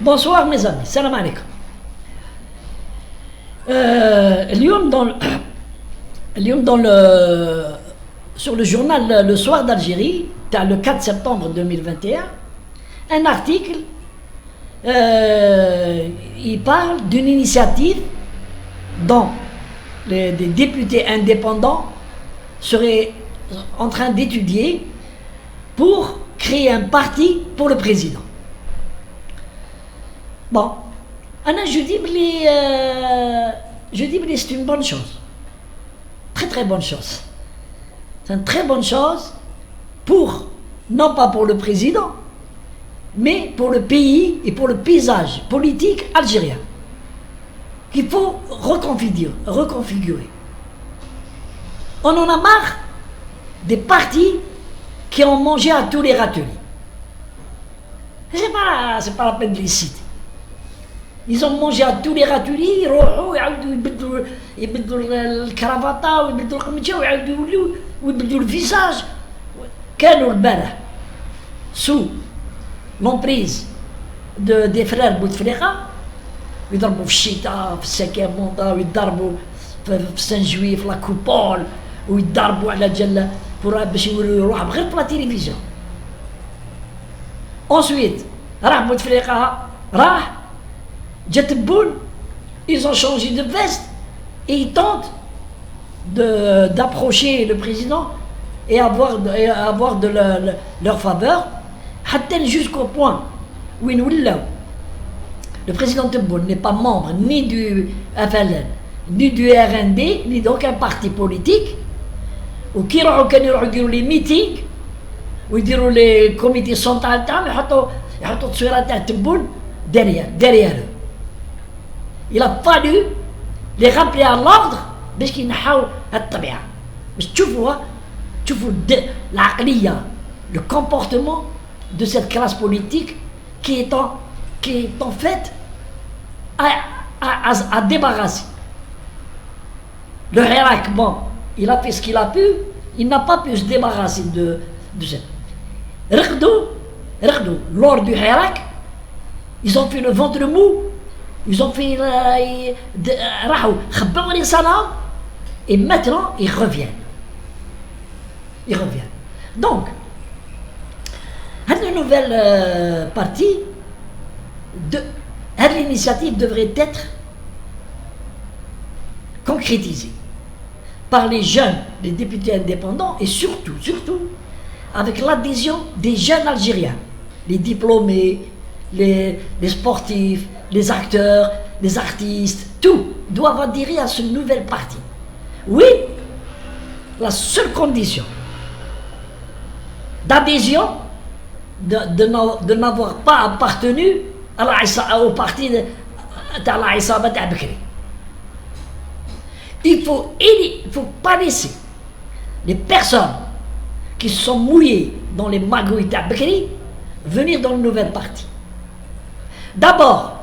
Bonsoir mes amis, salam alaikum. Sur le journal Le Soir d'Algérie, le 4 septembre 2021, un article, il parle d'une initiative dont des députés indépendants seraient en train d'étudier pour créer un parti pour le président. Bon, je dis que c'est une bonne chose. Très très bonne chose. C'est une très bonne chose non pas pour le président, mais pour le pays et pour le paysage politique algérien, qu'il faut reconfigurer. On en a marre des partis qui ont mangé à tous les râteliers. C'est pas la peine de les citer. Ils ont mangé à tous les râteliers, ils بدلوا الكرافطة ويبدلوا القميجة ويبدلوا الفيساج. كانوا البارح sous l'emprise des frères Bouteflika يضربوا في الشتاء في السكن موندا ويضربوا في سان جوي في لاكوبول ويضربوا على جل باش يوريو روحهم غير في لا تيليفزيون. ensuite راح بوتفليقة راح جات بون ils ont changé de veste et ils tentent d'approcher le président et avoir de leur faveur jusqu'au point où le président Tebboune n'est pas membre ni du FLN ni du RND ni d'aucun parti politique ou qui كانوا يديروا les meetings ويديروا les comités centrales تاعهم يحطوا تصويرات تاع تبون derrière eux. Il a fallu les rappeler à l'ordre باش ينحوا الطبيعة باش تشوفوا العقلية, le comportement de cette classe politique qui est en fait à débarrasser. Le Hirak, bon, il a fait ce qu'il a pu, il n'a pas pu se débarrasser de ça. Regdou, lors du Hirak, ils ont fait le ventre mou, ils ont fait et maintenant ils reviennent. Donc, la nouvelle partie l'initiative devrait être concrétisée par les jeunes, les députés indépendants et surtout avec l'adhésion des jeunes Algériens, les diplômés, les sportifs, les acteurs, les artistes, tout doivent adhérer à cette nouvelle partie. Oui, la seule condition d'adhésion de n'avoir pas appartenu au parti de l'Aïsaba Bakri. Il faut pas laisser les personnes qui se sont mouillées dans les magouilles d'Abkri venir dans le nouvel parti. D'abord,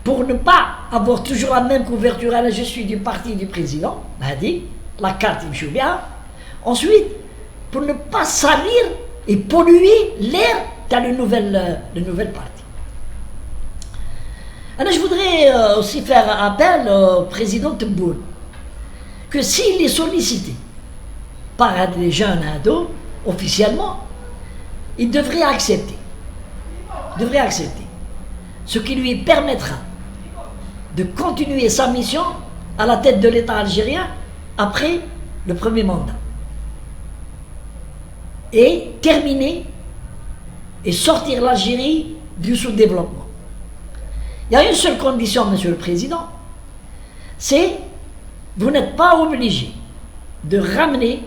pour ne pas avoir toujours la même couverture, je suis du parti du président, la carte il me joue bien. Ensuite, pour ne pas salir et polluer l'air dans le nouvel parti. Alors, je voudrais aussi faire appel au président Tebboune que s'il est sollicité par des jeunes ados officiellement, il devrait accepter. Ce qui lui permettra de continuer sa mission à la tête de l'État algérien après le premier mandat. Et terminer et sortir l'Algérie du sous-développement. Il y a une seule condition, Monsieur le Président, c'est vous n'êtes pas obligé de ramener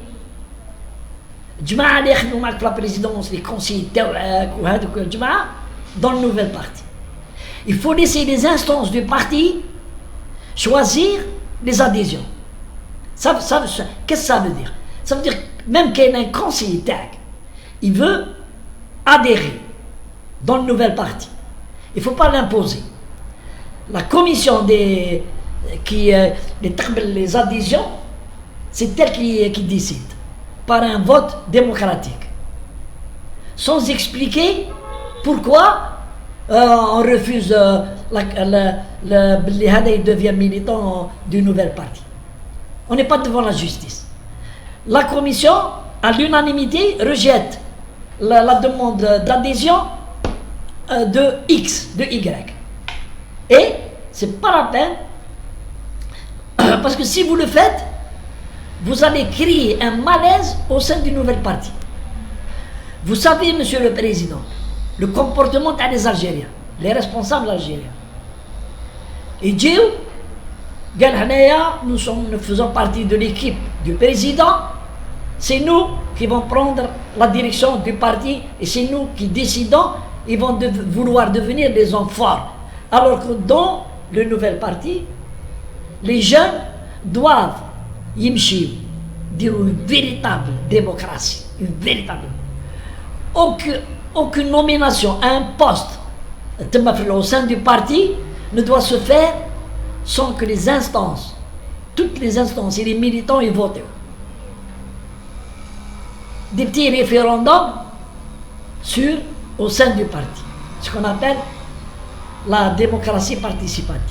la présidence, les conseillers dans le nouvel parti. Il faut laisser les instances du parti choisir les adhésions. Qu'est-ce que ça veut dire? Ça veut dire que même qu'il y ait un conseiller tag, il veut adhérer dans le nouvel parti. Il ne faut pas l'imposer. La commission les adhésions, c'est elle qui décide par un vote démocratique, sans expliquer pourquoi on refuse les Hada devient militant du nouvel parti. On n'est pas devant la justice. La commission, à l'unanimité, rejette la demande d'adhésion de X, de Y. Et c'est pas la peine, parce que si vous le faites, vous allez créer un malaise au sein du nouvel parti. Vous savez, Monsieur le Président, le comportement des Algériens, les responsables algériens. Et Dieu, nous faisons partie de l'équipe du président, c'est nous qui vont prendre la direction du parti et c'est nous qui décidons, ils vont vouloir devenir des hommes forts. Alors que dans le nouvel parti, les jeunes doivent yimchi, dire une véritable démocratie, une véritable. Aucune nomination à un poste au sein du parti ne doit se faire sans que les instances, toutes les instances et les militants y votent. Des petits référendums au sein du parti, ce qu'on appelle la démocratie participative.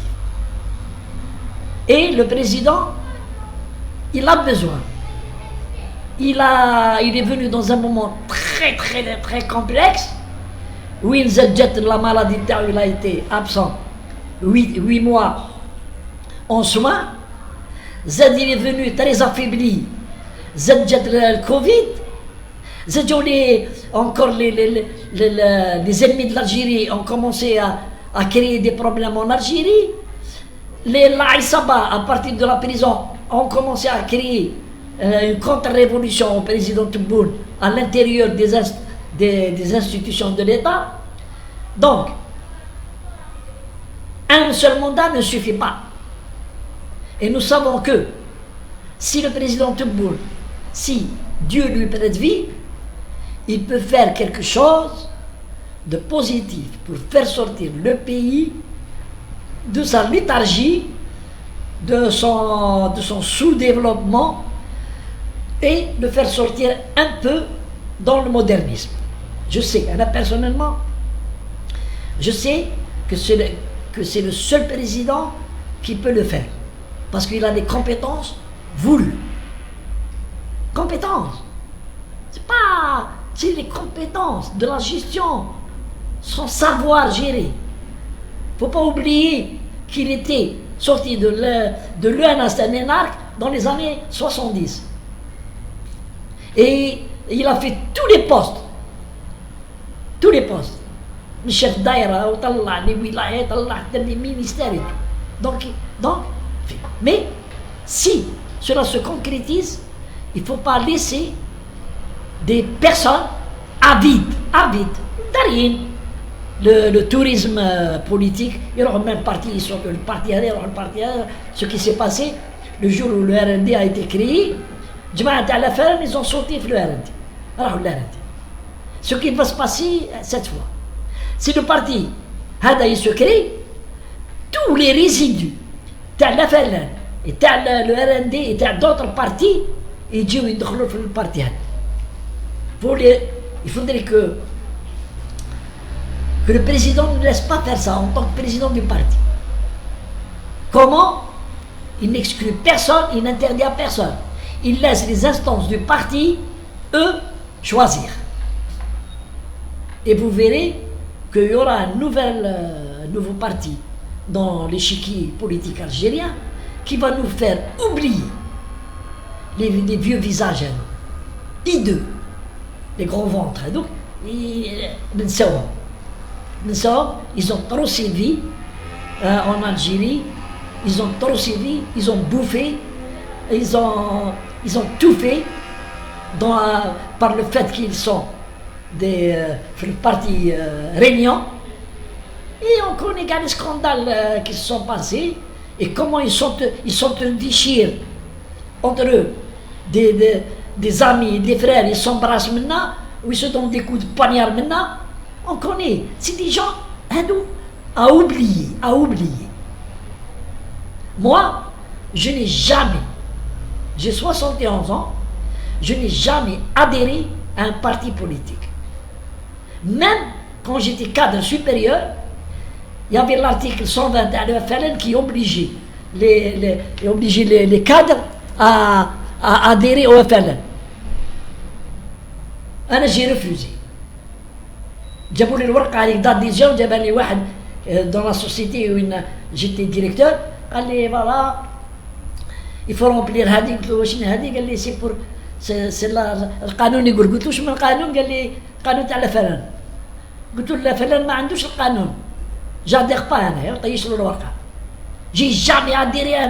Et le président, il a besoin. Il est venu dans un moment très complexe où il jette la maladie, il a été absent 8 mois en soins. Zed, il est venu très affaibli. Zed jette le Covid. Zed, encore les ennemis de l'Algérie ont commencé à créer des problèmes en Algérie. Les Laïsaba, à partir de la prison, ont commencé à créer une contre-révolution au président Tebboune à l'intérieur des institutions de l'État. Donc, un seul mandat ne suffit pas. Et nous savons que si le président Tebboune, si Dieu lui prête vie, il peut faire quelque chose de positif pour faire sortir le pays de sa léthargie, de son sous-développement et de faire sortir un peu dans le modernisme. Je sais, personnellement, je sais que c'est le seul président qui peut le faire. Parce qu'il a des compétences voulues. Compétences. C'est les compétences de la gestion, son savoir gérer. Il ne faut pas oublier qu'il était sorti de l'UNS dans les années 70. Et il a fait tous les postes. Tous les postes. Le chef d'aïra, les wilayas, les ministères et tout. Donc, mais si cela se concrétise, il ne faut pas laisser des personnes avides, derrière le tourisme politique. Il y aura même parti, le parti, ce qui s'est passé le jour où le RND a été créé. Ils ont sauté le RND. Alors, le RND. Ce qui va se passer cette fois, si le parti il se crée, tous les résidus de l'FLN et le RND et d'autres partis, ils disent qu'ils dans le parti. Il faudrait que le président ne laisse pas faire ça en tant que président du parti. Comment? Il n'exclut personne, il n'interdit à personne. Il laisse les instances du parti, eux, choisir. Et vous verrez qu'il y aura un nouveau parti dans l'échiquier politique algérien qui va nous faire oublier les vieux visages hideux, les gros ventres. Donc, ils ont trop sévi en Algérie, ils ont trop sévi, ils ont bouffé, ils ont tout fait par le fait qu'ils sont des partis régnants. Et on connaît les scandales qui se sont passés et comment ils sont déchirés entre eux, des amis, des frères, ils s'embrassent maintenant, ou ils se donnent des coups de poignard maintenant. On connaît, c'est des gens à oublier. Moi, je n'ai jamais, j'ai 71 ans, je n'ai jamais adhéré à un parti politique. Même quand j'étais cadre supérieur, il y avait l'article 120 à l'EFLN qui obligeait les cadres à adhérer au FLN. أنا j'ai refusé. جابوا لي الورقة عليك دات ديجا وجابها لي واحد dans la société où j'étais directeur قال لي فوالا il faut remplir هذه. قلت له واش هذه؟ قال لي سي بور سي القانون يقول. قلت له واش من القانون؟ قال لي القانون تاع الفلان. قلت له الفلان ما عندوش القانون. جادير با انا طيش له الورقة. جي جامي اديري